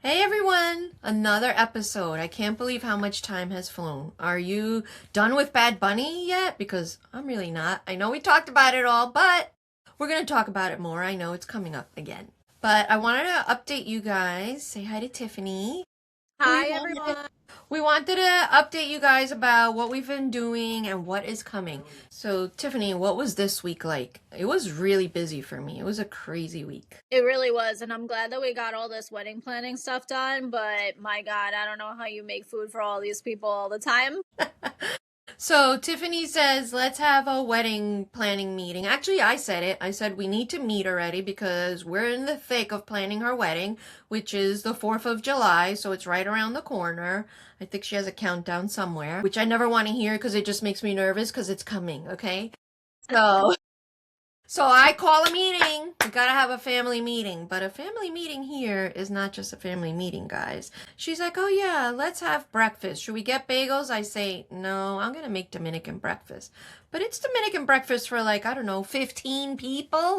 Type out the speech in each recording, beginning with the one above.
Hey everyone! Another episode. I can't believe how much time has flown. Are you done with Bad Bunny yet? Because I'm really not. I know we talked about it all, but we're going to talk about it more. I know it's coming up again. But I wanted to update you guys. Say hi to Tiffany. We Hi, wanted, everyone. we wanted to update you guys about what we've been doing and what is coming. So, Tiffany, what was this week like? It was really busy for me. It was a crazy week. It really was, and I'm glad that we got all this wedding planning stuff done. But my God, I don't know how you make food for all these people all the time. So Tiffany says, let's have a wedding planning meeting. Actually, I said it. I said we need to meet already because we're in the thick of planning her wedding, which is the 4th of July. So it's right around the corner. I think she has a countdown somewhere, which I never want to hear because it just makes me nervous because it's coming. Okay. So so I call a meeting. We gotta have a family meeting. But a family meeting here is not just a family meeting, guys. She's like, oh yeah, let's have breakfast. Should we get bagels? I say, no, I'm gonna make Dominican breakfast. But it's Dominican breakfast for like, I don't know, 15 people.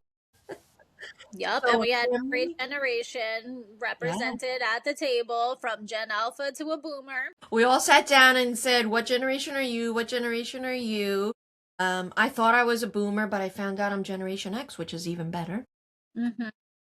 Yup, and So we had every family, generation yeah. represented at the table from Gen Alpha to a boomer. We all sat down and said, what generation are you? What generation are you? I thought I was a boomer, but I found out I'm Generation X, which is even better. Hmm.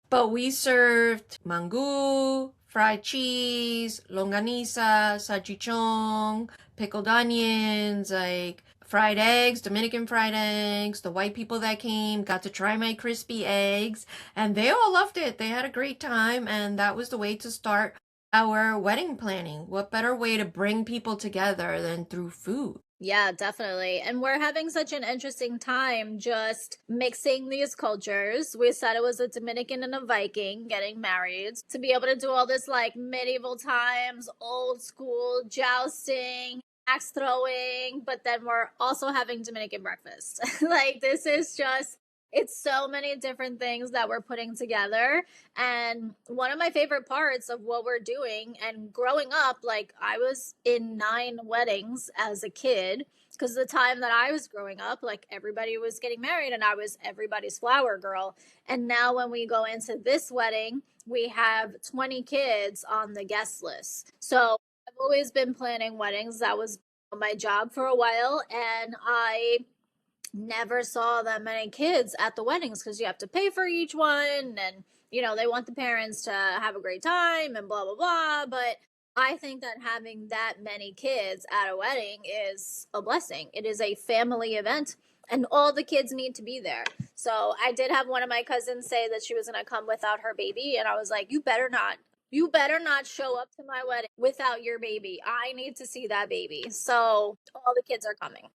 But we served mango, fried cheese, longanisa, salchichon, pickled onions, like fried eggs, Dominican fried eggs. The white people that came got to try my crispy eggs, and they all loved it. They had a great time, and that was the way to start our wedding planning. What better way to bring people together than through food? Yeah, definitely. And we're having such an interesting time just mixing these cultures. We said it was a Dominican and a Viking getting married to be able to do all this like medieval times, old school jousting, axe throwing, but then we're also having Dominican breakfast. Like, this is just. It's so many different things that we're putting together. And one of my favorite parts of what we're doing and growing up, like I was in 9 weddings as a kid because the time that I was growing up, like everybody was getting married and I was everybody's flower girl. And now when we go into this wedding, we have 20 kids on the guest list. So I've always been planning weddings. That was my job for a while. And I never saw that many kids at the weddings because you have to pay for each one and they want the parents to have a great time and blah blah blah. But I think that having that many kids at a wedding is a blessing. It is a family event and all the kids need to be there. So I did have one of my cousins say that she was going to come without her baby, and I was like, you better not show up to my wedding without your baby. I need to see that baby. So all the kids are coming.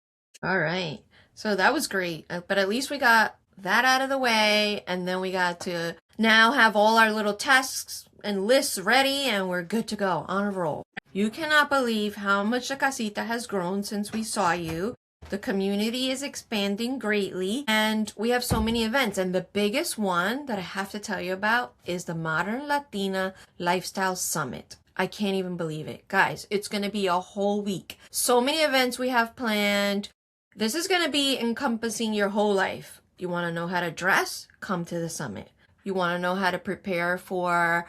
All right. So that was great. But at least we got that out of the way. And then we got to now have all our little tasks and lists ready. And we're good to go on a roll. You cannot believe how much the casita has grown since we saw you. The community is expanding greatly. And we have so many events. And the biggest one that I have to tell you about is the Modern Latina Lifestyle Summit. I can't even believe it. Guys, it's going to be a whole week. So many events we have planned. This is going to be encompassing your whole life. You want to know how to dress? Come to the summit. You want to know how to prepare for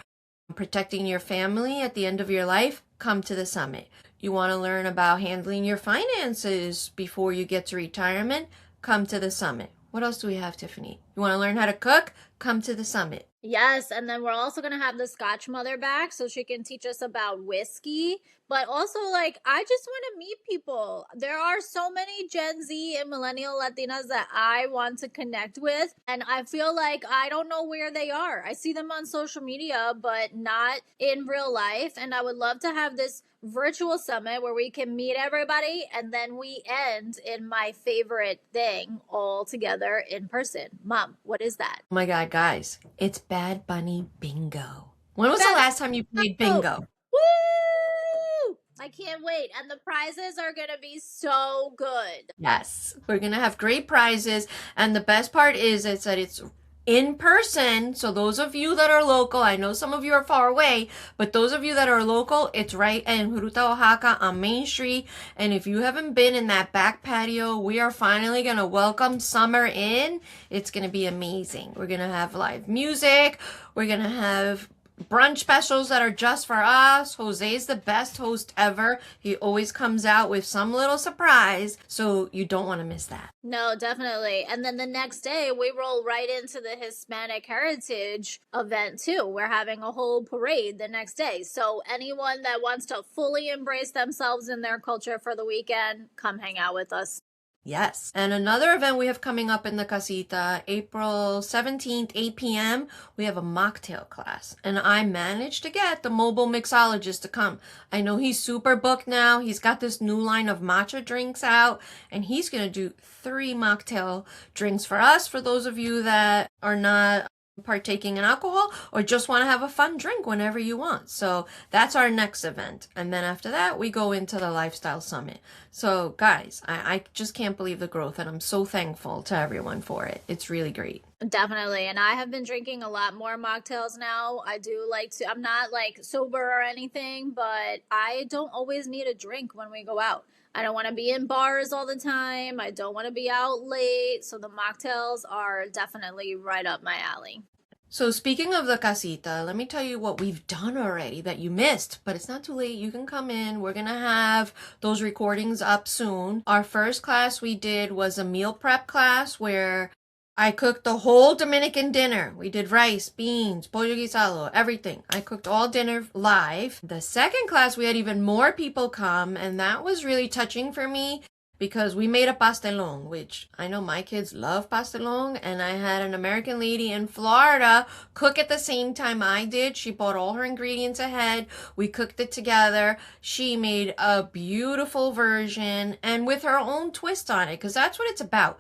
protecting your family at the end of your life? Come to the summit. You want to learn about handling your finances before you get to retirement? Come to the summit. What else do we have, Tiffany? You want to learn how to cook? Come to the summit. Yes, and then we're also going to have the Scotch mother back so she can teach us about whiskey. But also, like, I just want to meet people. There are so many Gen Z and Millennial Latinas that I want to connect with. And I feel like I don't know where they are. I see them on social media, but not in real life. And I would love to have this virtual summit where we can meet everybody and then we end in my favorite thing all together in person. Mom, what is that? Oh my God, guys, it's Bad Bunny Bingo. When was the Bad last time you played Oh, bingo? woo! I can't wait. And the prizes are going to be so good. Yes, we're gonna have great prizes, and the best part is that it's in person. So those of you that are local, I know some of you are far away, but those of you that are local, it's right in Huruta, Oaxaca on Main Street. And if you haven't been in that back patio, we are finally gonna welcome summer in. It's gonna be amazing. We're gonna have live music. We're gonna have brunch specials that are just for us. Jose's the best host ever. He always comes out with some little surprise, so you don't want to miss that. No, definitely. And then the next day, we roll right into the Hispanic Heritage event, too. We're having a whole parade the next day. So, anyone that wants to fully embrace themselves in their culture for the weekend, come hang out with us. Yes. And another event we have coming up in the casita, April 17th, 8 p.m., we have a mocktail class. And I managed to get the mobile mixologist to come. I know he's super booked now. He's got this new line of matcha drinks out, and he's going to do 3 mocktail drinks for us, for those of you that are not partaking in alcohol or just want to have a fun drink whenever you want. So that's our next event. And then after that, we go into the Lifestyle Summit. So guys, I just can't believe the growth, and I'm so thankful to everyone for it. It's really great. Definitely. And I have been drinking a lot more mocktails now. I do like to, I'm not like sober or anything, but I don't always need a drink when we go out. I don't want to be in bars all the time. I don't want to be out late. So the mocktails are definitely right up my alley. So speaking of the casita, let me tell you what we've done already that you missed, but it's not too late. You can come in. We're going to have those recordings up soon. Our first class we did was a meal prep class where I cooked the whole Dominican dinner. We did rice, beans, pollo guisado, everything. I cooked all dinner live. The second class, we had even more people come, and that was really touching for me because we made a pastelón, which I know my kids love pastelón, and I had an American lady in Florida cook at the same time I did. She bought all her ingredients ahead. We cooked it together. She made a beautiful version and with her own twist on it, because that's what it's about.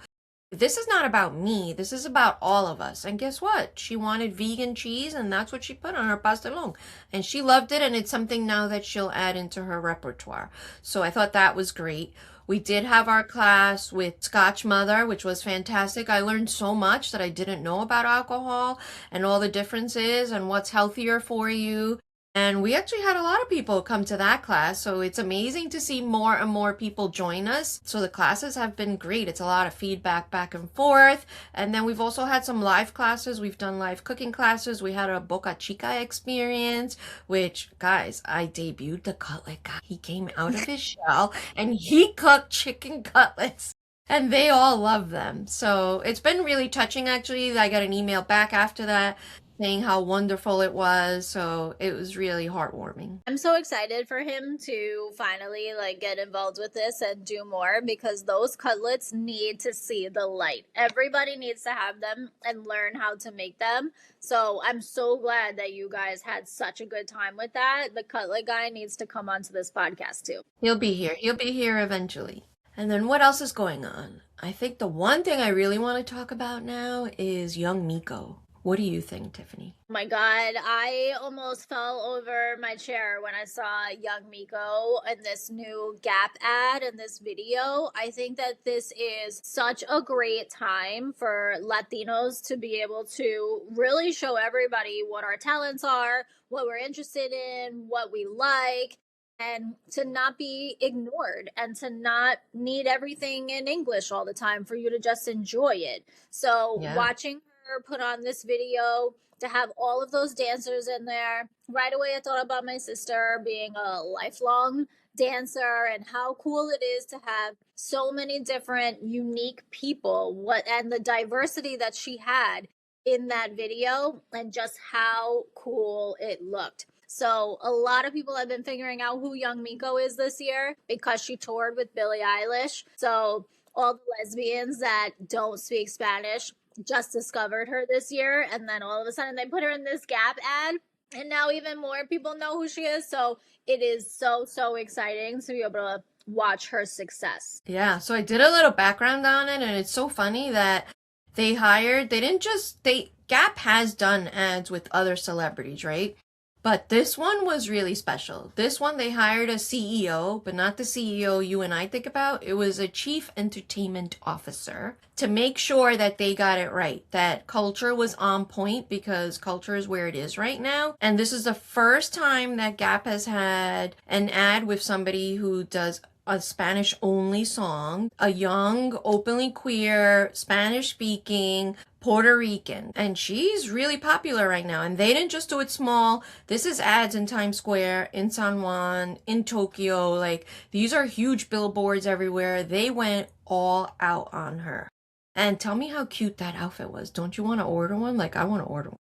This is not about me. This is about all of us. And guess what? She wanted vegan cheese, and that's what she put on her pastelón. And she loved it, and it's something now that she'll add into her repertoire. So I thought that was great. We did have our class with Scotch Mother, which was fantastic. I learned so much that I didn't know about alcohol and all the differences and what's healthier for you. And we actually had a lot of people come to that class, so it's amazing to see more and more people join us. So the classes have been great. It's a lot of feedback back and forth. And then we've also had some live classes. We've done live cooking classes. We had a Boca Chica experience, which, guys, I debuted the cutlet guy. He came out of his shell and he cooked chicken cutlets. And they all love them. So it's been really touching, actually. I got an email back after that saying how wonderful it was. So it was really heartwarming. I'm so excited for him to finally like get involved with this and do more, because those cutlets need to see the light. Everybody needs to have them and learn how to make them. So I'm so glad that you guys had such a good time with that. The cutlet guy needs to come onto this podcast too. He'll be here. He'll be here eventually. And then what else is going on? I think the one thing I really want to talk about now is young Miko. What do you think, Tiffany? Oh my God, I almost fell over my chair when I saw young Miko in this new Gap ad in this video. I think that this is such a great time for Latinos to be able to really show everybody what our talents are, what we're interested in, what we like, and to not be ignored and to not need everything in English all the time for you to just enjoy it. So watching her put on this video, to have all of those dancers in there, right away I thought about my sister being a lifelong dancer and how cool it is to have so many different unique people, and the diversity that she had in that video, and just how cool it looked. So a lot of people have been figuring out who young Miko is this year because she toured with Billie Eilish. So all the lesbians that don't speak Spanish just discovered her this year, and then all of a sudden they put her in this Gap ad, and now even more people know who she is. So it is so exciting to be able to watch her success. Yeah, so I did a little background on it, and it's so funny that Gap has done ads with other celebrities, right? But this one was really special. This one, they hired a CEO, but not the CEO you and I think about. It was a chief entertainment officer to make sure that they got it right, that culture was on point, because culture is where it is right now. And this is the first time that Gap has had an ad with somebody who does a Spanish only song, a young, openly queer, Spanish speaking Puerto Rican. And she's really popular right now. And they didn't just do it small. This is ads in Times Square, in San Juan, in Tokyo. Like, these are huge billboards everywhere. They went all out on her. And tell me how cute that outfit was. Don't you want to order one? Like, I want to order one.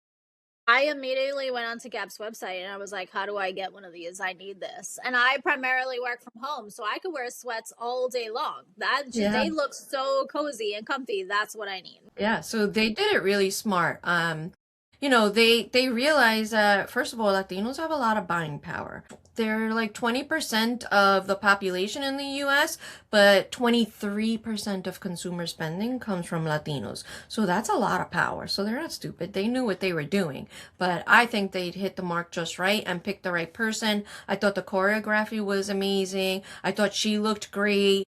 I immediately went onto Gap's website and I was like, how do I get one of these? I need this. And I primarily work from home, so I could wear sweats all day long. Yeah. They look so cozy and comfy. That's what I need. Yeah, so they did it really smart. They realize that first of all, Latinos have a lot of buying power. They're like 20% of the population in the US, but 23% of consumer spending comes from Latinos. So that's a lot of power. So they're not stupid. They knew what they were doing. But I think they'd hit the mark just right and picked the right person. I thought the choreography was amazing. I thought she looked great,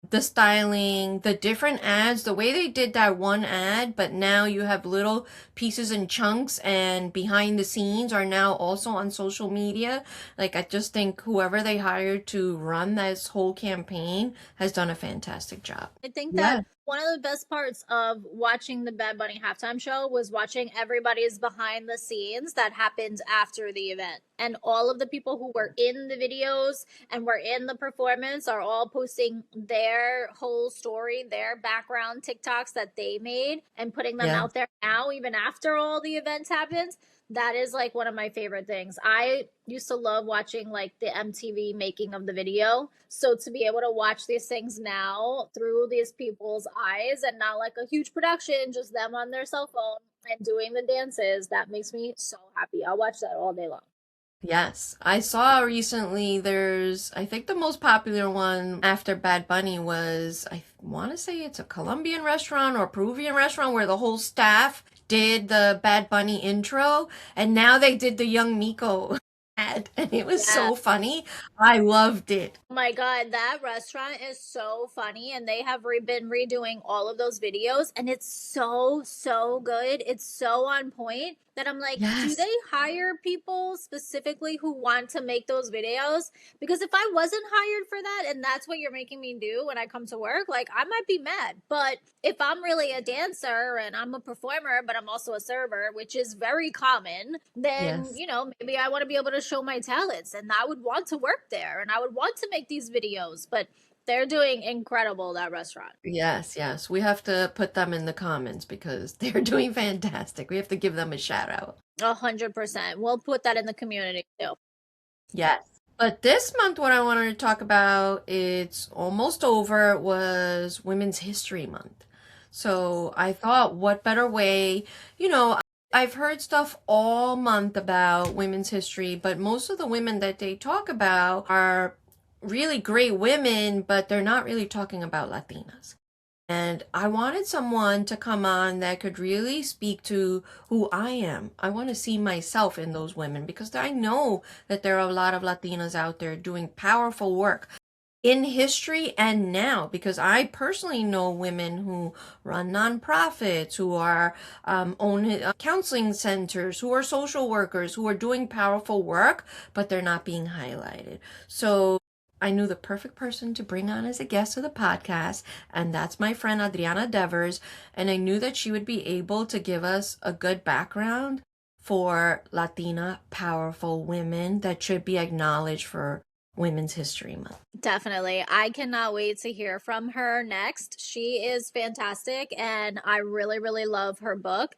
the styling, the different ads, the way they did that one ad, but now you have little pieces and chunks and behind the scenes are now also on social media. Like, I just think whoever they hired to run this whole campaign has done a fantastic job. I think Yeah. that one of the best parts of watching the Bad Bunny halftime show was watching everybody's behind the scenes that happened after the event. And all of the people who were in the videos and were in the performance are all posting their whole story, their background TikToks that they made and putting them Yeah. out there now, even after all the events happened. That is like one of my favorite things. I used to love watching like the MTV making of the video. So to be able to watch these things now through these people's eyes and not like a huge production, just them on their cell phone and doing the dances, that makes me so happy. I'll watch that all day long. Yes, I saw recently I think the most popular one after Bad Bunny was, I want to say it's a Colombian restaurant or Peruvian restaurant where the whole staff did the Bad Bunny intro, and now they did the young Miko ad, and it was Yeah. so funny. I loved it. Oh my God, that restaurant is so funny, and they have been redoing all of those videos, and it's so good. It's so on point that I'm like, do Yes. they hire people specifically who want to make those videos? Because if I wasn't hired for that, and that's what you're making me do when I come to work, like I might be mad. But if I'm really a dancer and I'm a performer, but I'm also a server, which is very common, then, Yes. maybe I want to be able to show my talents and I would want to work there and I would want to make these videos. But they're doing incredible, that restaurant. Yes, yes. We have to put them in the comments because they're doing fantastic. We have to give them a shout out. 100%. We'll put that in the community too. Yes. But this month, what I wanted to talk about, it's almost over, was Women's History Month. So I thought, what better way? I've heard stuff all month about women's history, but most of the women that they talk about are really great women, but they're not really talking about Latinas. And I wanted someone to come on that could really speak to who I am. I want to see myself in those women because I know that there are a lot of Latinas out there doing powerful work in history and now, because I personally know women who run nonprofits, who are own counseling centers, who are social workers, who are doing powerful work, but they're not being highlighted. So I knew the perfect person to bring on as a guest of the podcast, and that's my friend Adriana Devers. And I knew that she would be able to give us a good background for Latina powerful women that should be acknowledged for Women's History Month. Definitely. I cannot wait to hear from her next. She is fantastic and I really, really love her book.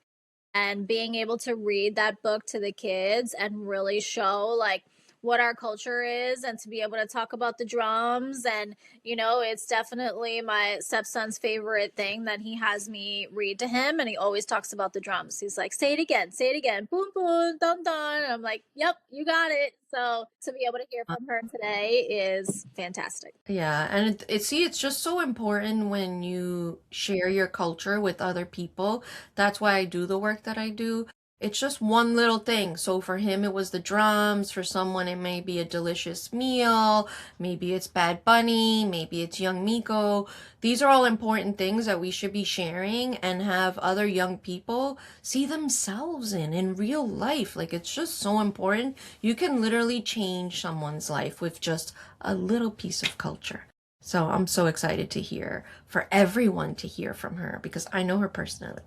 And being able to read that book to the kids and really show like what our culture is and to be able to talk about the drums and it's definitely my stepson's favorite thing that he has me read to him, and he always talks about the drums. He's like, say it again, boom boom dun dun, and I'm like, yep, you got it. So to be able to hear from her today is fantastic. Yeah, and it's just so important when you share your culture with other people. That's why I do the work that I do. It's just one little thing. So for him, it was the drums. For someone, it may be a delicious meal. Maybe it's Bad Bunny. Maybe it's young Miko. These are all important things that we should be sharing and have other young people see themselves in real life. Like, it's just so important. You can literally change someone's life with just a little piece of culture. So I'm so excited to hear, for everyone to hear from her, because I know her personally.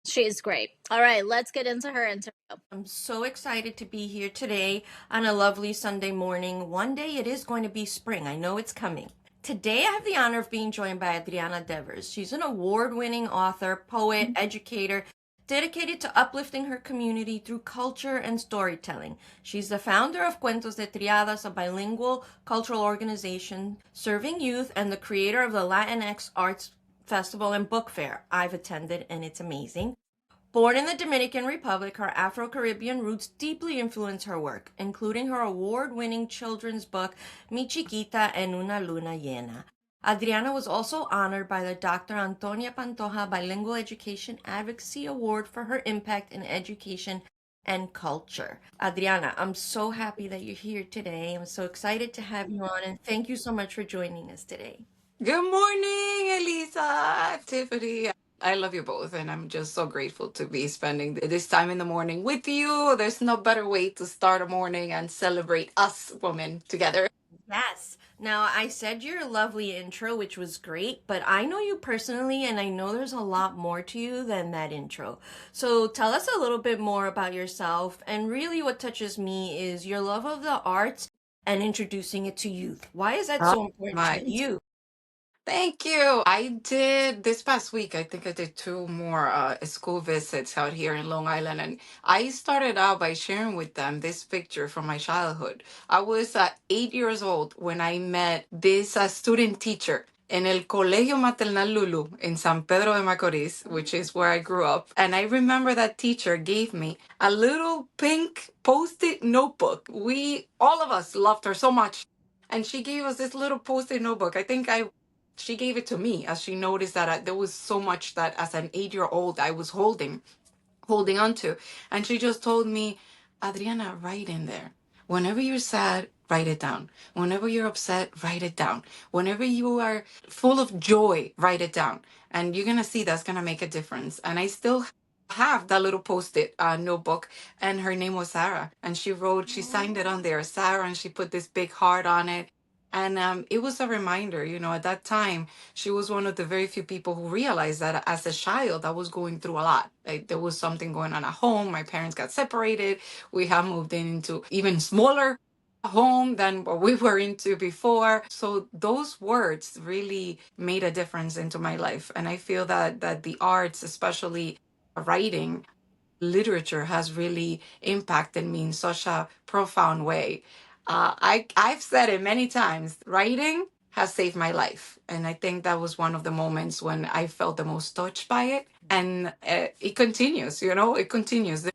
She's great. All right, let's get into her interview. I'm so excited to be here today on a lovely Sunday morning. One day it is going to be spring. I know it's coming. Today I have the honor of being joined by Adriana Devers. She's an award-winning author, poet, educator, dedicated to uplifting her community through culture and storytelling. She's the founder of Cuentos de Triadas, a bilingual cultural organization serving youth, and the creator of the Latinx Arts Festival and Book Fair. I've attended and it's amazing. Born in the Dominican Republic, her Afro-Caribbean roots deeply influence her work, including her award-winning children's book, Mi Chiquita en una Luna Llena. Adriana was also honored by the Dr. Antonia Pantoja Bilingual Education Advocacy Award for her impact in education and culture. Adriana, I'm so happy that you're here today. I'm so excited to have you on, and thank you so much for joining us today. Good morning, Elisa, Tiffany. I love you both, and I'm just so grateful to be spending this time in the morning with you. There's no better way to start a morning and celebrate us women together. Yes. Now, I said your lovely intro, which was great, but I know you personally, and I know there's a lot more to you than that intro. So tell us a little bit more about yourself. And really, what touches me is your love of the arts and introducing it to youth. Why is that Oh so important my. to you? Thank you. I did this past week. I think I did two more school visits out here in Long Island. And I started out by sharing with them this picture from my childhood. I was 8 years old when I met this student teacher in El Colegio Maternal Lulu in San Pedro de Macorís, which is where I grew up. And I remember that teacher gave me a little pink post-it notebook. All of us loved her so much. And she gave us this little post-it notebook. She gave it to me as she noticed that there was so much that as an 8 year old I was holding on to. And she just told me, Adriana, write in there. Whenever you're sad, write it down. Whenever you're upset, write it down. Whenever you are full of joy, write it down. And you're going to see that's going to make a difference. And I still have that little post-it notebook, and her name was Sarah, and she signed it on there, Sarah, and she put this big heart on it. And it was a reminder, at that time, she was one of the very few people who realized that as a child, I was going through a lot. Like, there was something going on at home. My parents got separated. We have moved into even smaller home than what we were into before. So those words really made a difference into my life. And I feel that the arts, especially writing, literature, has really impacted me in such a profound way. I've said it many times. Writing has saved my life, and I think that was one of the moments when I felt the most touched by it. And it continues. It continues.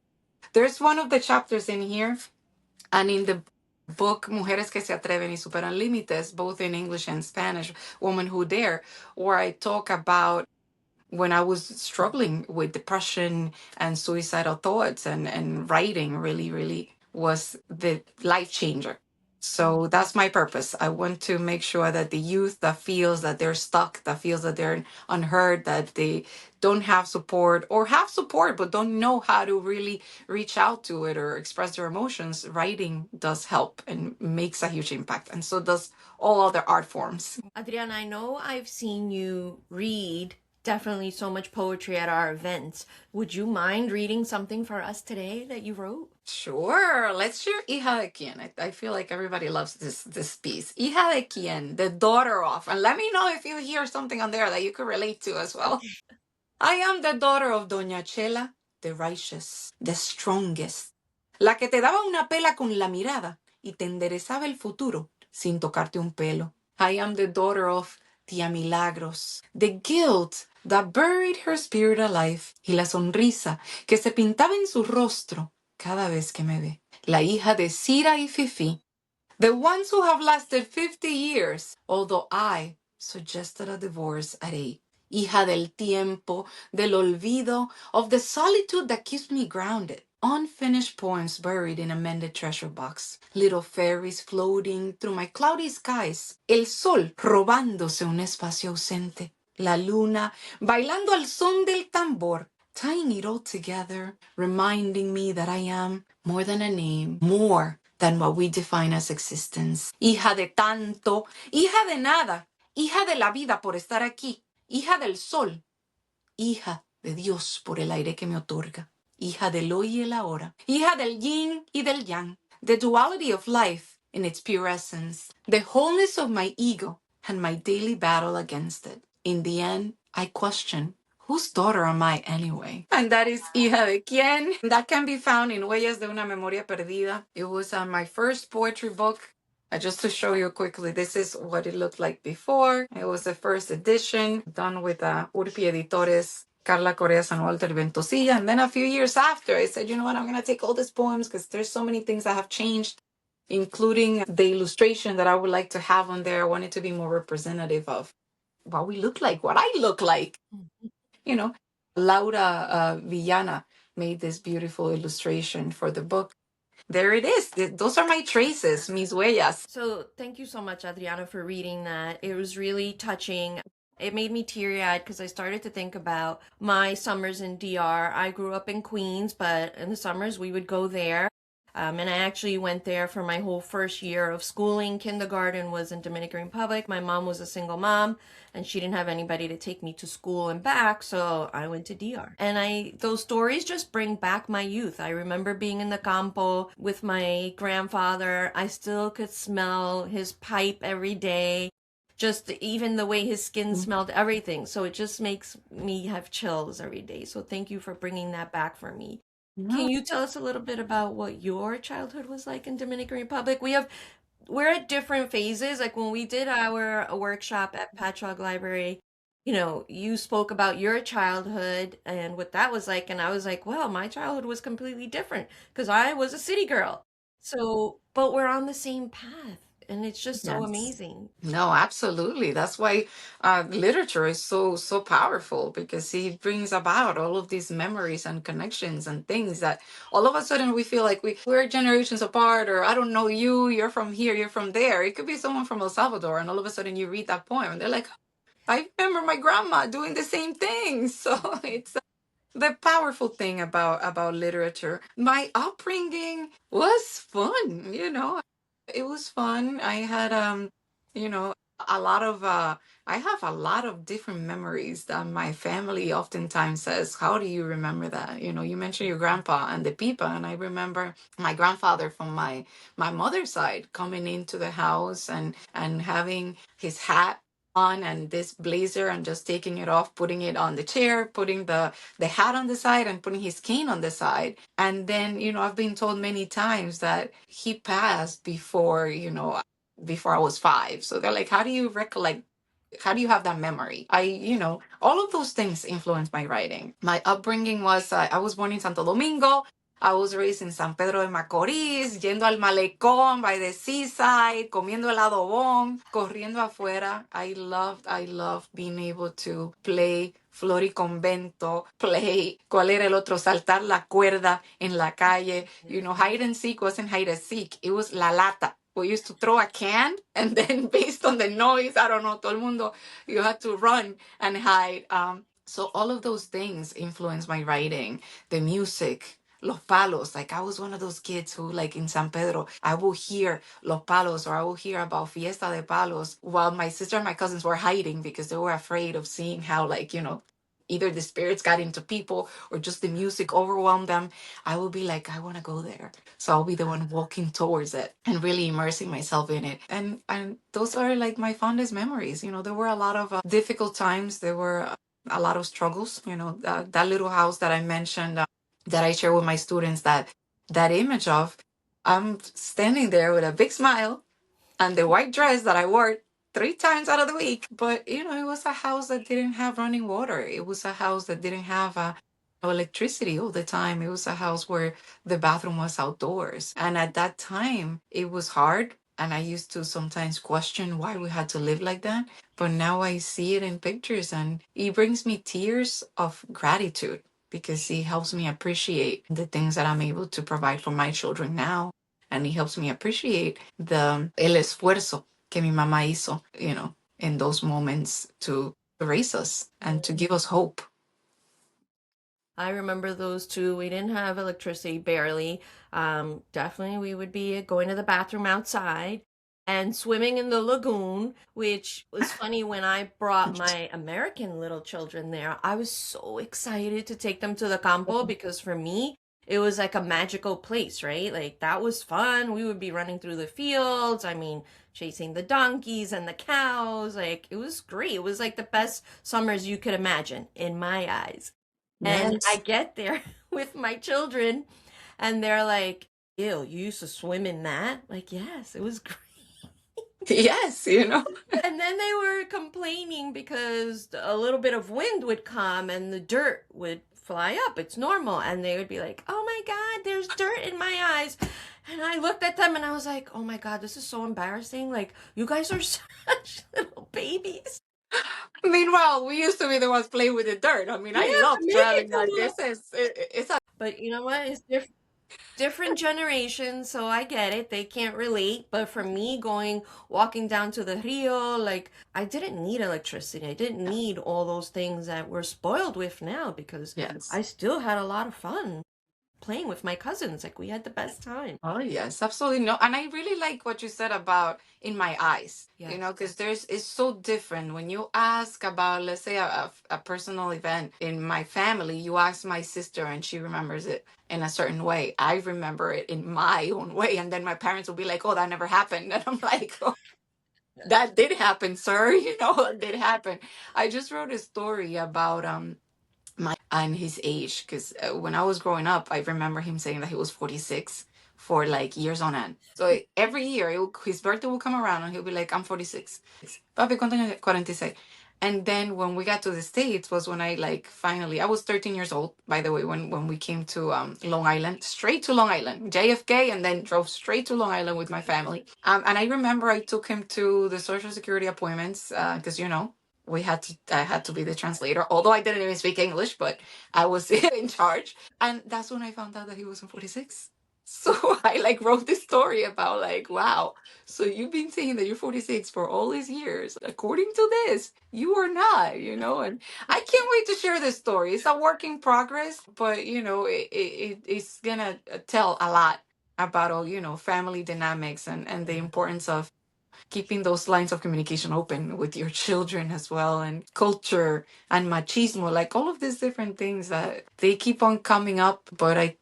There's one of the chapters in here, and in the book Mujeres que se atreven y superan límites, both in English and Spanish, Women Who Dare, where I talk about when I was struggling with depression and suicidal thoughts, and writing really, really was the life changer. So that's my purpose. I want to make sure that the youth that feels that they're stuck, that feels that they're unheard, that they don't have support, or have support but don't know how to really reach out to it or express their emotions, writing does help and makes a huge impact. And so does all other art forms. Adriana, I know I've seen you read definitely so much poetry at our events. Would you mind reading something for us today that you wrote? Sure. Let's share Hija de quién. I feel like everybody loves this piece. Hija de quién, the daughter of. And let me know if you hear something on there that you could relate to as well. I am the daughter of Doña Chela, the righteous, the strongest. La que te daba una pela con la mirada y te enderezaba el futuro sin tocarte un pelo. I am the daughter of Tía Milagros, the guilt that buried her spirit alive, y la sonrisa que se pintaba en su rostro cada vez que me ve. La hija de Cira y Fifi, the ones who have lasted 50 years, although I suggested a divorce at 8. Hija del tiempo, del olvido, of the solitude that keeps me grounded. Unfinished poems buried in a mended treasure box. Little fairies floating through my cloudy skies. El sol robándose un espacio ausente. La luna bailando al son del tambor. Tying it all together, reminding me that I am more than a name, more than what we define as existence. Hija de tanto, hija de nada, hija de la vida por estar aquí, hija del sol, hija de Dios por el aire que me otorga, hija del hoy y el ahora, hija del yin y del yang, the duality of life in its pure essence, the wholeness of my ego and my daily battle against it. In the end, I question, whose daughter am I anyway? And that is Hija de Quién. That can be found in Huellas de una Memoria Perdida. It was my first poetry book. Just to show you quickly, this is what it looked like before. It was the first edition done with Urpi Editores, Carla Correa San Walter Ventosilla. And then a few years after, I said, you know what, I'm going to take all these poems because there's so many things that have changed, including the illustration that I would like to have on there. I wanted to be more representative of what we look like, what I look like. You know, Laura Villana made this beautiful illustration for the book. There it is. Those are my traces, mis huellas. So thank you so much, Adriana, for reading that. It was really touching. It made me teary-eyed because I started to think about my summers in DR. I grew up in Queens, but in the summers we would go there. And I actually went there for my whole first year of schooling. Kindergarten was in Dominican Republic. My mom was a single mom and she didn't have anybody to take me to school and back, so I went to DR. And those stories just bring back my youth. I remember being in the campo with my grandfather. I still could smell his pipe every day. Just even the way his skin smelled, everything. So it just makes me have chills every day. So thank you for bringing that back for me. Can you tell us a little bit about what your childhood was like in Dominican Republic? We're at different phases. Like when we did our workshop at Patchogue Library, you spoke about your childhood and what that was like, and I was like, well, my childhood was completely different because I was a city girl. So, but we're on the same path, and it's just so Yes. amazing. No, absolutely. That's why literature is so powerful because it brings about all of these memories and connections and things that all of a sudden we feel like we're generations apart, or I don't know you, you're from here, you're from there. It could be someone from El Salvador, and all of a sudden you read that poem and they're like, I remember my grandma doing the same thing. So it's the powerful thing about literature. My upbringing was fun, it was fun. I had you know, a lot of I have a lot of different memories that my family oftentimes says, how do you remember that? You mentioned your grandpa and the pipa, and I remember my grandfather from my mother's side coming into the house and having his hat on and this blazer and just taking it off, putting it on the chair, putting the hat on the side and putting his cane on the side. And then, I've been told many times that he passed before I was 5. So they're like, how do you recollect? How do you have that memory? All of those things influence my writing. My upbringing was, I was born in Santo Domingo. I was raised in San Pedro de Macorís, yendo al malecón by the seaside, comiendo helado bon, corriendo afuera. I loved being able to play floriconvento, play, ¿cuál era el otro? Saltar la cuerda en la calle. Hide and seek wasn't hide and seek. It was la lata. We used to throw a can, and then based on the noise, I don't know, todo el mundo, you had to run and hide. So all of those things influence my writing. The music, los palos. Like I was one of those kids who, like in San Pedro, I will hear los palos, or I will hear about Fiesta de Palos while my sister and my cousins were hiding because they were afraid of seeing how, like, either the spirits got into people or just the music overwhelmed them. I will be like, I want to go there. So I'll be the one walking towards it and really immersing myself in it. And those are like my fondest memories. There were a lot of difficult times. There were a lot of struggles. That little house that I mentioned, that I share with my students, that image of, I'm standing there with a big smile and the white dress that I wore 3 times out of the week. But, it was a house that didn't have running water. It was a house that didn't have electricity all the time. It was a house where the bathroom was outdoors. And at that time, it was hard. And I used to sometimes question why we had to live like that. But now I see it in pictures and it brings me tears of gratitude because it helps me appreciate the things that I'm able to provide for my children now. And it helps me appreciate the el esfuerzo que mi mamá hizo, in those moments to raise us and to give us hope. I remember those two. We didn't have electricity barely. Definitely, we would be going to the bathroom outside and swimming in the lagoon, which was funny when I brought my American little children there. I was so excited to take them to the campo because for me, it was like a magical place, right? Like that was fun. We would be running through the fields. I mean, chasing the donkeys and the cows. Like it was great. It was like the best summers you could imagine in my eyes. And I Yes. get there with my children, and they're like, ew, you used to swim in that? Like, yes, it was great. Yes. And then they were complaining because a little bit of wind would come and the dirt would fly up. It's normal. And they would be like, oh my God, there's dirt in my eyes. And I looked at them and I was like, oh my God, this is so embarrassing. Like, you guys are such little babies. Meanwhile, we used to be the ones playing with the dirt. I mean, Yeah, I but love maybe driving. come Like on. it's a But you know what? It's different generations, so I get it. They can't relate. But for me, walking down to the Rio, like, I didn't need electricity. I didn't need all those things that we're spoiled with now because yes. I still had a lot of fun playing with my cousins. Like, we had the best time. Oh yes, absolutely no. And I really like what you said about in my eyes. Yes. Because there's it's so different when you ask about, let's say, a personal event in my family. You ask my sister, and she remembers it in a certain way. I remember it in my own way, and then my parents will be like, "Oh, that never happened," and I'm like, "Oh, that did happen, sir. It did happen." I just wrote a story about my and his age because when I was growing up, I remember him saying that he was 46 for like years on end. So every year his birthday will come around and he'll be like, I'm 46. Papi, ¿cuántos años? 46. And then when we got to the States was when I like finally, I was 13 years old, by the way, when we came to Long Island, straight to Long Island, JFK, and then drove straight to Long Island with my family. And I remember I took him to the Social Security appointments because, I had to be the translator, although I didn't even speak English, but I was in charge. And that's when I found out that he wasn't 46. So I like wrote this story about like, wow, so you've been saying that you're 46 for all these years. According to this, you are not. And I can't wait to share this story. It's a work in progress, but it's gonna tell a lot about all, family dynamics and the Yeah. importance of keeping those lines of communication open with your children as well, and culture and machismo, like all of these different things that they keep on coming up, but I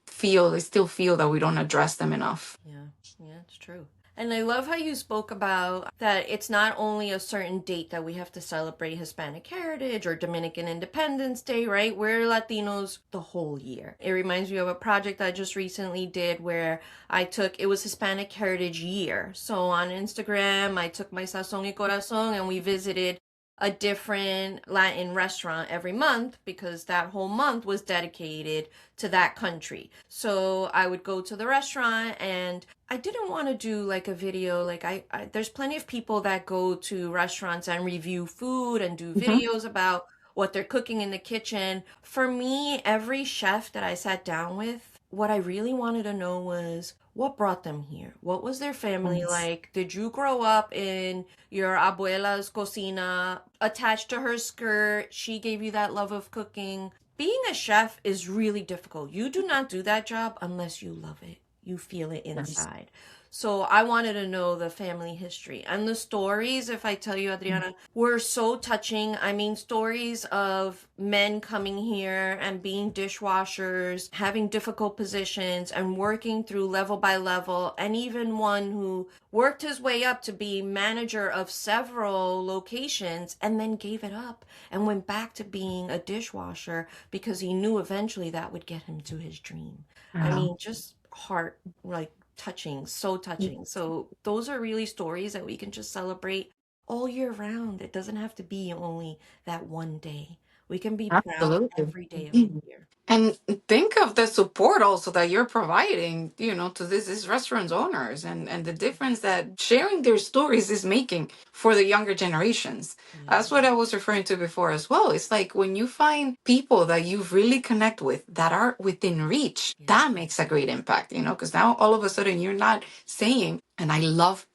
still feel that we don't address them enough. Yeah, yeah, it's true. And I love how you spoke about that it's not only a certain date that we have to celebrate Hispanic Heritage or Dominican Independence Day, right? We're Latinos the whole year. It reminds me of a project I just recently did where it was Hispanic Heritage Year. So on Instagram, I took my Sazón y Corazón and we visited a different Latin restaurant every month because that whole month was dedicated to that country. So I would go to the restaurant and I didn't want to do like a video like there's plenty of people that go to restaurants and review food and do Mhm. videos about what they're cooking in the kitchen. For me, every chef that I sat down with, what I really wanted to know was what brought them here? What was their family Yes. like? Did you grow up in your abuela's cocina attached to her skirt? She gave you that love of cooking. Being a chef is really difficult. You do not do that job unless you love it. You feel it Yes. inside. So I wanted to know the family history. And the stories, if I tell you, Adriana, were so touching. I mean, stories of men coming here and being dishwashers, having difficult positions, and working through level by level, and even one who worked his way up to be manager of several locations and then gave it up and went back to being a dishwasher because he knew eventually that would get him to his dream. I Yeah. mean, just heart, like touching, so touching. So those are really stories that we can just celebrate all year round. It doesn't have to be only that one day We can be proud Absolutely. every day of the year. And think of the support also that you're providing, to these restaurants owners, and the difference that sharing their stories is making for the younger generations. Yeah. That's what I was referring to before as well. It's like when you find people that you really connect with that are within reach, Yeah. that makes a great impact, because now all of a sudden you're not saying, and I love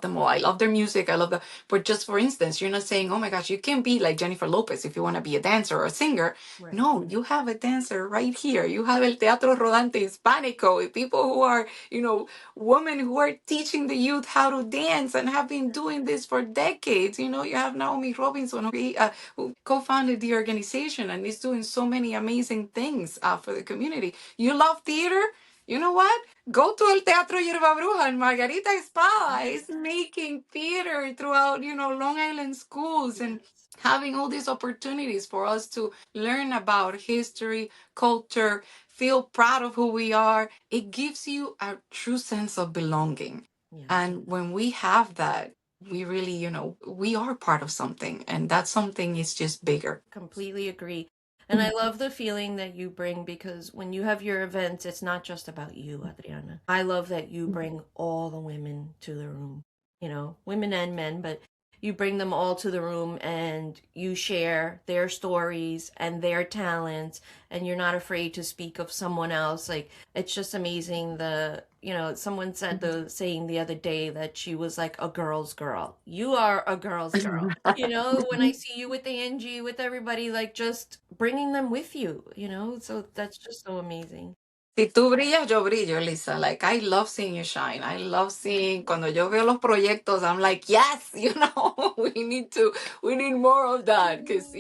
them all. I love their music. I love the, but just for instance, you're not saying, oh my gosh, you can't be like Jennifer Lopez if you want to be a dancer or a singer. Right. No, you have a dancer right here. You have El Teatro Rodante Hispánico, with people who are, women who are teaching the youth how to dance and have been doing this for decades. You have Naomi Robinson, who co-founded the organization and is doing so many amazing things for the community. You love theater? You know what? Go to El Teatro Yerba Bruja, and Margarita Espada is making theater throughout, Long Island schools, and Yes. having all these opportunities for us to learn about history, culture, feel proud of who we are. It gives you a true sense of belonging. Yes. And when we have that, we really, we are part of something, and that something is just bigger. Completely agree. And I love the feeling that you bring because when you have your events, it's not just about you, Adriana. I love that you bring all the women to the room, women and men, but you bring them all to the room and you share their stories and their talents, and you're not afraid to speak of someone else. Like, it's just amazing. Someone said the saying the other day that she was like a girl's girl. You are a girl's girl. When I see you with Angie, with everybody, like just bringing them with you. So that's just so amazing. Si tú brillas, yo brillo, Lisa. Like, I love seeing you shine. I love seeing, cuando yo veo los proyectos, I'm like, yes, we need more of that. Because,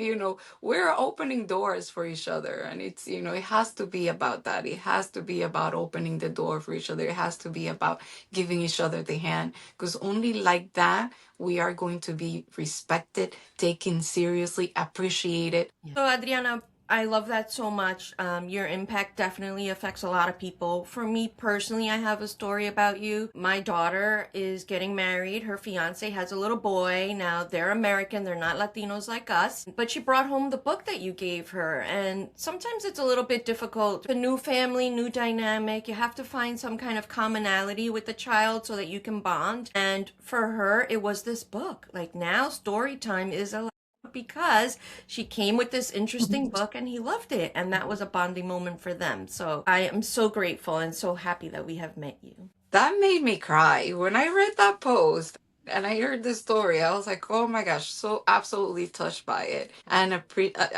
we're opening doors for each other. And it's, it has to be about that. It has to be about opening the door for each other. It has to be about giving each other the hand. Because only like that, we are going to be respected, taken seriously, appreciated. So, Adriana, I love that so much. Your impact definitely affects a lot of people. For me personally, I have a story about you. My daughter is getting married. Her fiance has a little boy. Now, they're American, they're not Latinos like us. But she brought home the book that you gave her. And sometimes it's a little bit difficult. A new family, new dynamic. You have to find some kind of commonality with the child so that you can bond. And for her, it was this book. Like, now, story time is a because she came with this interesting book and he loved it, and that was a bonding moment for them. So I am so grateful and so happy that we have met you. That made me cry. When I read that post and I heard the story, I was like, oh my gosh, so absolutely touched by it. And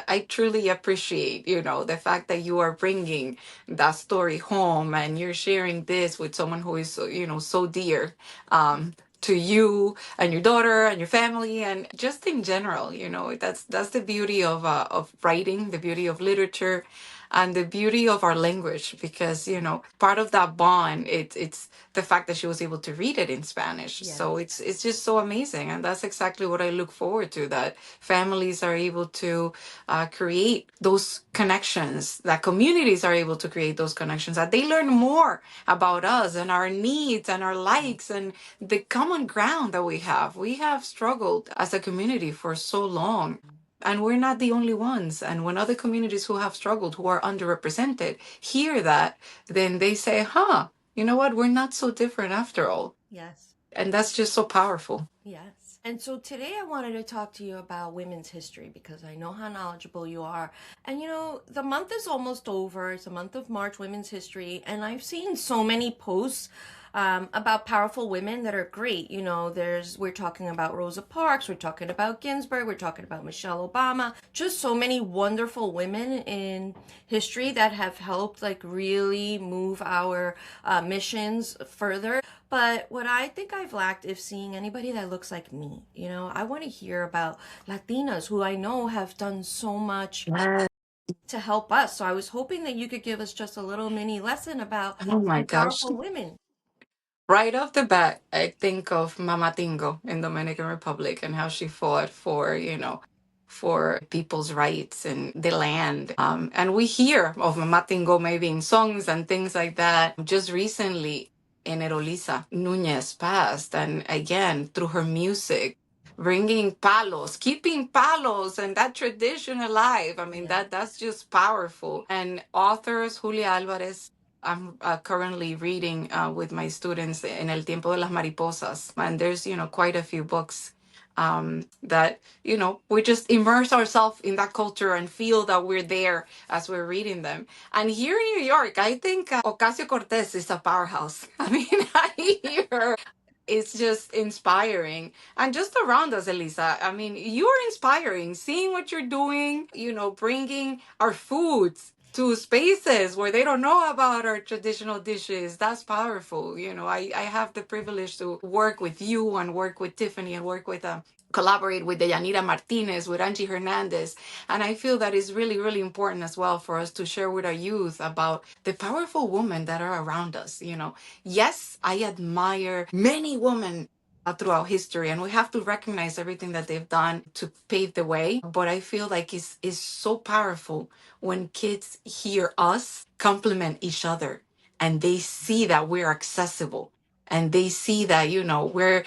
I truly appreciate, the fact that you are bringing that story home and you're sharing this with someone who is, so, so dear. To you and your daughter and your family, and just in general, that's the beauty of writing, the beauty of literature, and the beauty of our language, because part of that bond, it's the fact that she was able to read it in Spanish. Yes. So it's just so amazing, and that's exactly what I look forward to, that families are able to create those connections, that communities are able to create those connections, that they learn more about us and our needs and our likes and the common ground that we have. We have struggled as a community for so long, and we're not the only ones. And when other communities who have struggled, who are underrepresented, hear that, then they say, huh, you know what? We're not so different after all. Yes. And that's just so powerful. Yes. And so today I wanted to talk to you about women's history because I know how knowledgeable you are. And the month is almost over. It's a month of March, Women's History. And I've seen so many posts about powerful women that are great. We're talking about Rosa Parks, we're talking about Ginsburg, we're talking about Michelle Obama, just so many wonderful women in history that have helped like really move our missions further. But what I think I've lacked is seeing anybody that looks like me. I want to hear about Latinas who I know have done so much to help us. So I was hoping that you could give us just a little mini lesson about Oh my some gosh. powerful women. Right off the bat, I think of Mama Tingo in Dominican Republic and how she fought for, for people's rights and the land. And we hear of Mama Tingo maybe in songs and things like that. Just recently, Enero Lisa Nunez passed, and again, through her music, bringing palos, keeping palos and that tradition alive. I mean, Yeah. that's just powerful. And authors, Julia Alvarez, I'm currently reading with my students in El Tiempo de las Mariposas. And there's, quite a few books that, we just immerse ourselves in that culture and feel that we're there as we're reading them. And here in New York, I think Ocasio Cortez is a powerhouse. I mean, I hear it's just inspiring. And just around us, Elisa, I mean, you're inspiring, seeing what you're doing, bringing our foods to spaces where they don't know about our traditional dishes. That's powerful. I have the privilege to work with you and work with Tiffany and work with collaborate with the Yanira Martinez, with Angie Hernandez. And I feel that is really, really important as well for us to share with our youth about the powerful women that are around us. Yes, I admire many women throughout history, and we have to recognize everything that they've done to pave the way. But I feel like it's so powerful when kids hear us compliment each other and they see that we're accessible and they see that, we're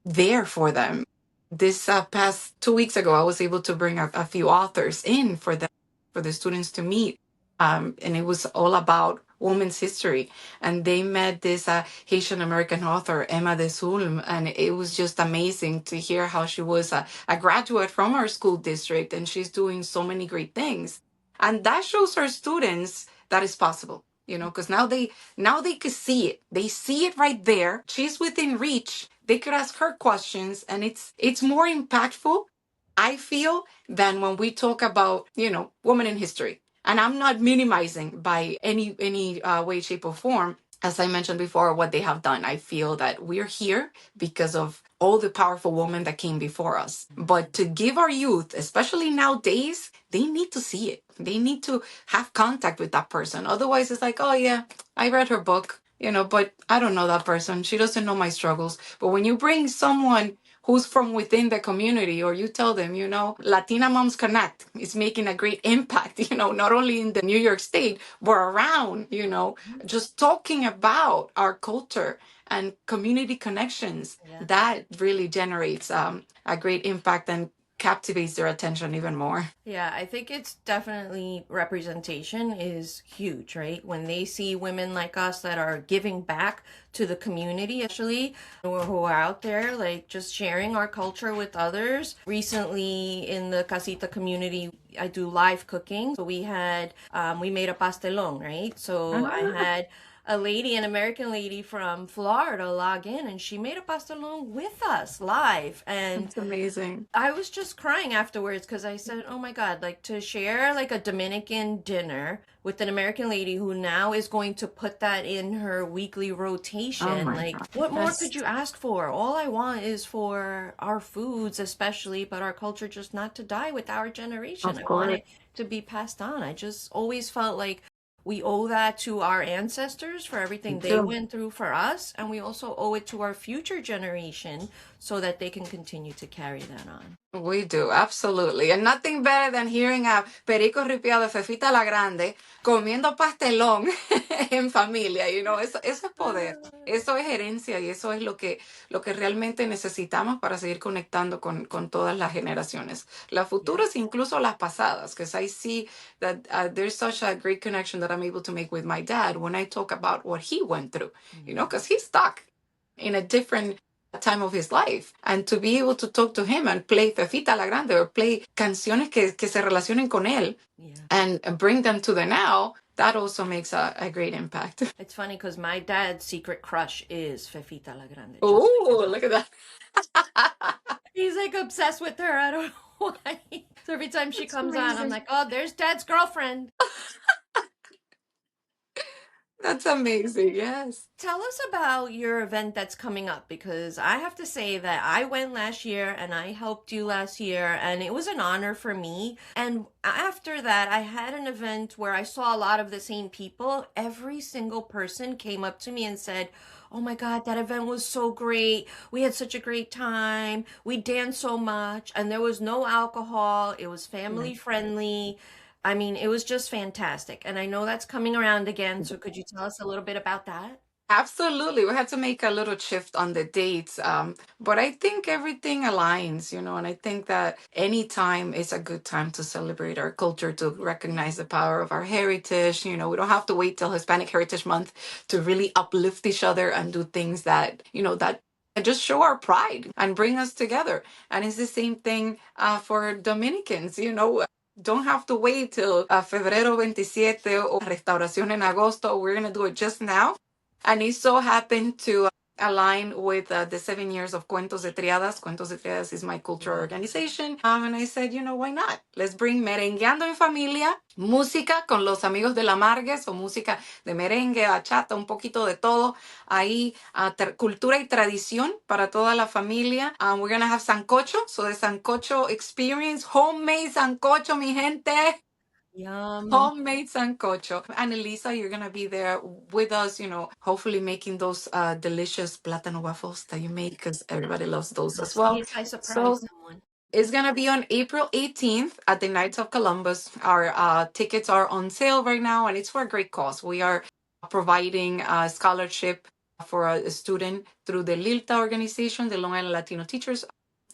there for them. This past 2 weeks ago, I was able to bring a few authors in for the students to meet, and it was all about women's history. And they met this Haitian American author, Emma de Sulm, and it was just amazing to hear how she was a graduate from our school district, and she's doing so many great things. And that shows our students that it's possible. Because now they can see it. They see it right there. She's within reach. They could ask her questions, and it's more impactful, I feel, than when we talk about women in history. And I'm not minimizing by any way, shape, or form. As I mentioned before, what they have done, I feel that we're here because of all the powerful women that came before us. But to give our youth, especially nowadays, they need to see it. They need to have contact with that person. Otherwise, it's like, oh yeah, I read her book, but I don't know that person. She doesn't know my struggles. But when you bring someone who's from within the community, or you tell them, Latina Moms Connect is making a great impact, not only in the New York State, but around, just talking about our culture and community connections, Yeah. that really generates a great impact and captivates their attention even more. Yeah, I think it's definitely representation is huge, right? When they see women like us that are giving back to the community, actually, who are out there, like just sharing our culture with others. Recently in the Casita community, I do live cooking. So we made a pastelón, right? So I Ah, had a lady, an American lady from Florida, log in and she made a pastelón with us live. And that's amazing. I was just crying afterwards because I said, "Oh my God, like to share like a Dominican dinner with an American lady who now is going to put that in her weekly Oh rotation. my Like, God. what more That's, could you ask for? All I want is for our foods, especially, but our culture just not to die with our generation. of I want course. it to be passed on. I just always felt like we owe that to our ancestors for Me everything they too. went through for us, and we also owe it to our future generation so that they can continue to carry that on. We do, absolutely. And nothing better than hearing a Perico Ripiado, Fefita la Grande, comiendo pastelón en familia, eso es poder, eso es herencia y eso es lo que realmente necesitamos para seguir conectando con todas las generaciones, las Yeah. futuras, incluso las pasadas, because I see that there's such a great connection that I'm able to make with my dad when I talk about what he went through, because he's stuck in a different time of his life, and to be able to talk to him and play Fefita la Grande or play canciones que se relacionen con él Yeah. and bring them to the now, that also makes a great impact. It's funny because my dad's secret crush is Fefita la Grande, just so you Oh, know. look at that. He's like obsessed with her. I don't know why. So every time she That's comes on, I'm amazing. like, oh, there's dad's girlfriend. That's amazing. Yes. Tell us about your event that's coming up because I have to say that I went last year and I helped you last year and it was an honor for me. And after that, I had an event where I saw a lot of the same people. Every single person came up to me and said, "Oh my God, that event was so great. We had such a great time. We danced so much and there was no alcohol. It was family friendly." I mean, it was just fantastic. And I know that's coming around again. So could you tell us a little bit about that? Absolutely. We had to make a little shift on the dates. But I think everything aligns, and I think that any time is a good time to celebrate our culture, to recognize the power of our heritage. We don't have to wait till Hispanic Heritage Month to really uplift each other and do things that just show our pride and bring us together. And it's the same thing for Dominicans, don't have to wait till febrero 27 or restauración en agosto. We're going to do it just now, and it so happened to align with the 7 years of Cuentos de Triadas. Cuentos de Triadas is my cultural organization. And I said, why not? Let's bring Merengueando en Familia, música con los amigos de la Margues, o música de merengue, bachata, un poquito de todo. Ahí, cultura y tradición para toda la familia. We're going to have sancocho. So the sancocho experience, homemade sancocho, mi gente. Yum. Homemade sancocho. And Elisa, you're gonna be there with us, hopefully making those delicious plátano waffles that you make, because everybody loves those as See well. if I surprise So someone. it's gonna be on April 18th at the Knights of Columbus. Our tickets are on sale right now, and it's for a great cause. We are providing a scholarship for a student through the LILTA organization, the Long Island Latino Teachers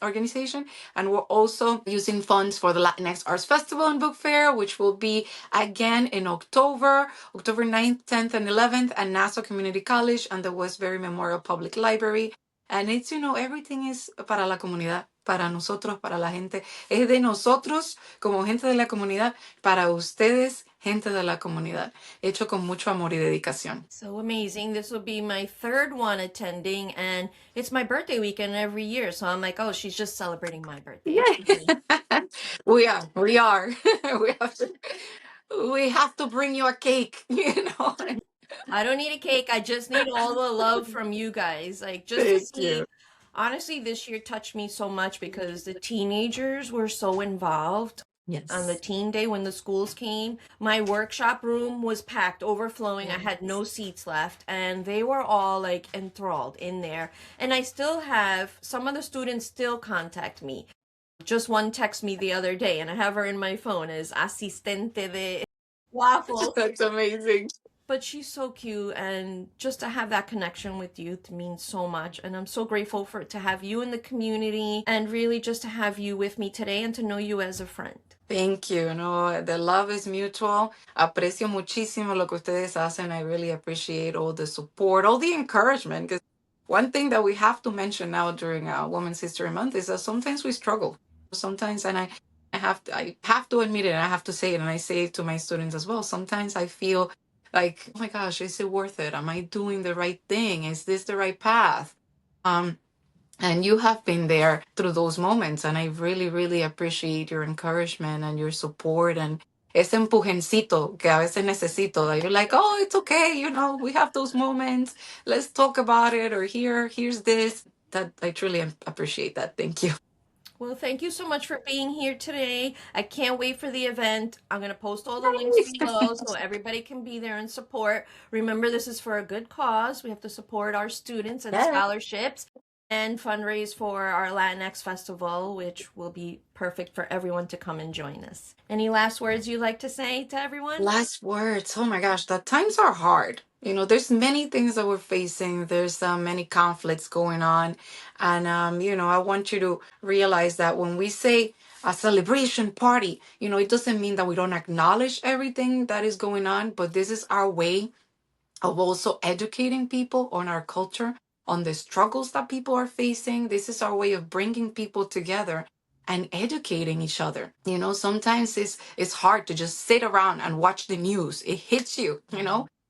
organization, and we're also using funds for the Latinx Arts Festival and Book Fair, which will be again in October 9th, 10th, and 11th at Nassau Community College and the Westbury Memorial Public Library. And it's, everything is para la comunidad, para nosotros, para la gente. Es de nosotros como gente de la comunidad, para ustedes, gente de la comunidad. Hecho con mucho amor y dedicación. So amazing. This will be my third one attending, and it's my birthday weekend every year. So I'm like, oh, she's just celebrating my birthday. Yeah. We are. We are. we have to, we have to bring you a cake, I don't need a cake. I just need all the love from you guys. Like, just to Thank see. you. Honestly, this year touched me so much because the teenagers were so involved. On the Yes. teen day when the schools came, my workshop room was packed, overflowing. I had no seats left, and they were all like enthralled in there. And I still have some of the students still contact me. Just one text me the other day, and I have her in my phone as asistente de waffles. That's amazing. But she's so cute, and just to have that connection with youth means so much. And I'm so grateful for to have you in the community, and really just to have you with me today and to know you as a friend. Thank you. No, the love is mutual. Aprecio muchísimo lo que ustedes hacen. I really appreciate all the support, all the encouragement. Because one thing that we have to mention now during Women's History Month is that sometimes we struggle. Sometimes, and I have to admit it, and I have to say it, and I say it to my students as well. Sometimes I feel like, oh my gosh, is it worth it? Am I doing the right thing? Is this the right path? And you have been there through those moments, and I really, really appreciate your encouragement and your support and ese empujencito que a veces necesito. That you're like, oh, it's okay, we have those moments. Let's talk about it, or here's this. That I truly appreciate that. Thank you. Well, thank you so much for being here today. I can't wait for the event. I'm going to post all the links below so everybody can be there and support. Remember, this is for a good cause. We have to support our students and Yes. scholarships and fundraise for our Latinx festival, which will be perfect for everyone to come and join us. Any last words you'd like to say to everyone? Last words. Oh my gosh, the times are hard. There's many things that we're facing. There's many conflicts going on. And, I want you to realize that when we say a celebration party, it doesn't mean that we don't acknowledge everything that is going on, but this is our way of also educating people on our culture, on the struggles that people are facing. This is our way of bringing people together and educating each other. Sometimes it's hard to just sit around and watch the news. It hits you,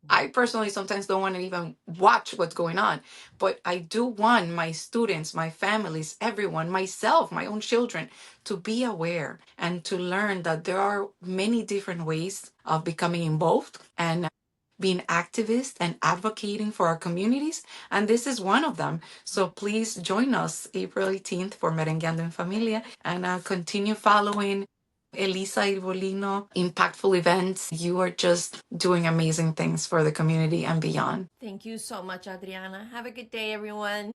I personally sometimes don't want to even watch what's going on, but I do want my students, my families, everyone, myself, my own children to be aware and to learn that there are many different ways of becoming involved and being activists and advocating for our communities. And this is one of them. So please join us April 18th for Merengueando en Familia, and continue following Elisa Irbolino, impactful events. You are just doing amazing things for the community and beyond. Thank you so much, Adriana. Have a good day, everyone.